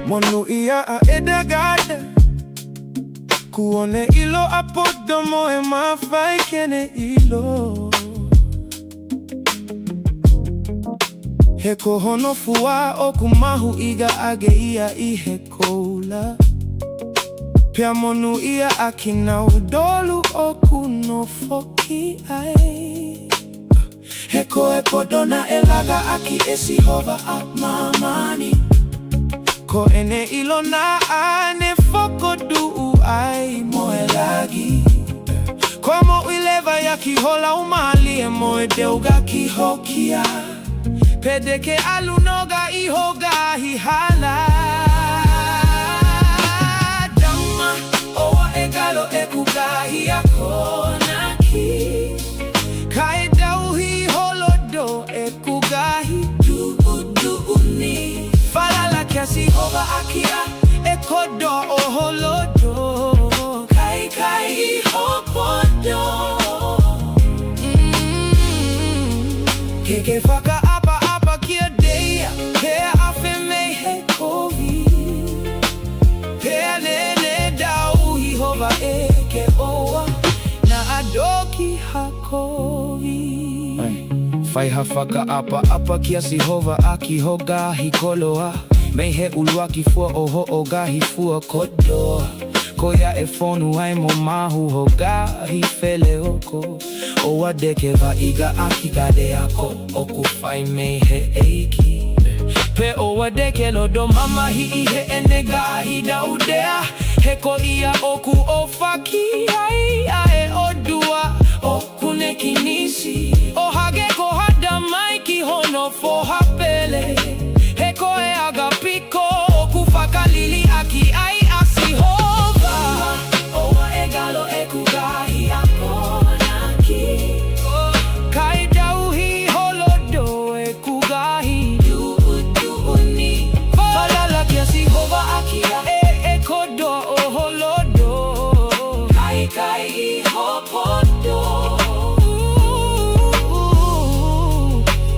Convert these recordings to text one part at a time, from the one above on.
Monu ia a edagada kuone ilo apodomo e mafai kene ilo Heko hono fua oku mahu iga age ia I hekoula Pea monu ia akina udolu oku no foki ai Heko e podona e laga aki e sihova a mamani Ko ene ilo na ane foko duu ai moe lagi Ko mo ileva ya ki hola umali e moe deuga ki hokia Pedeke alunoga I hogahi hala Tama owa Ngalo Eku Ngaahi Akonaki Kai dauhi holodo Eku Ngaahi duuni Falala kiasi hova akia ekodo oholodo Kai hopodo Keke faka apa kia deia Pea afe mei hekovi Pea nene dauhi hova eke oa Na adoki hakovi Fai hafaka apa kiasi hova aki hogahi koloa Mehe uluaki fua oho ogahi fua kodoa Koya e fonu ai mo mahu hogahi fele oko Owa deke va iga aki gade ako Oku fai mehe eiki Pe owa deke lodo mama hi ihe enegahi daudea Heko ia oku ofaki ai ae odua Oku nekinisi Ohage ko hada maiki hono fo hapele Heko e agapiko Oku fakalili aki ai asihova Owa Ngalo Eku Ngaahi Akonaki Kai dauhi holodo Eku Ngaahi duuni Falala kiasi hova akia ekodo oholodo Kai hopodo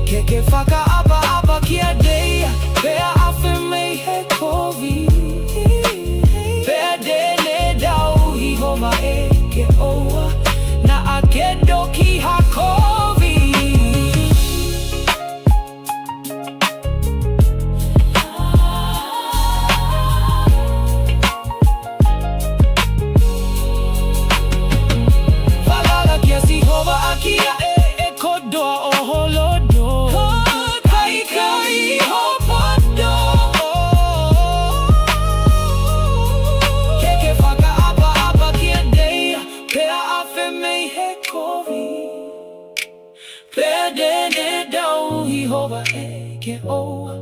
Keke faka apa kia deia Pea afe mei hekovi Pea dene dauhi hova eke oa Na akedoki hakovi Falala kiasi hova akia ekodo oholodo Kai hopodo Keke faka apa kia deia Pea afe mei hekovi Pea dene dauhi hova eke oa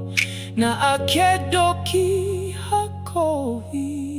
Na akedoki hakovi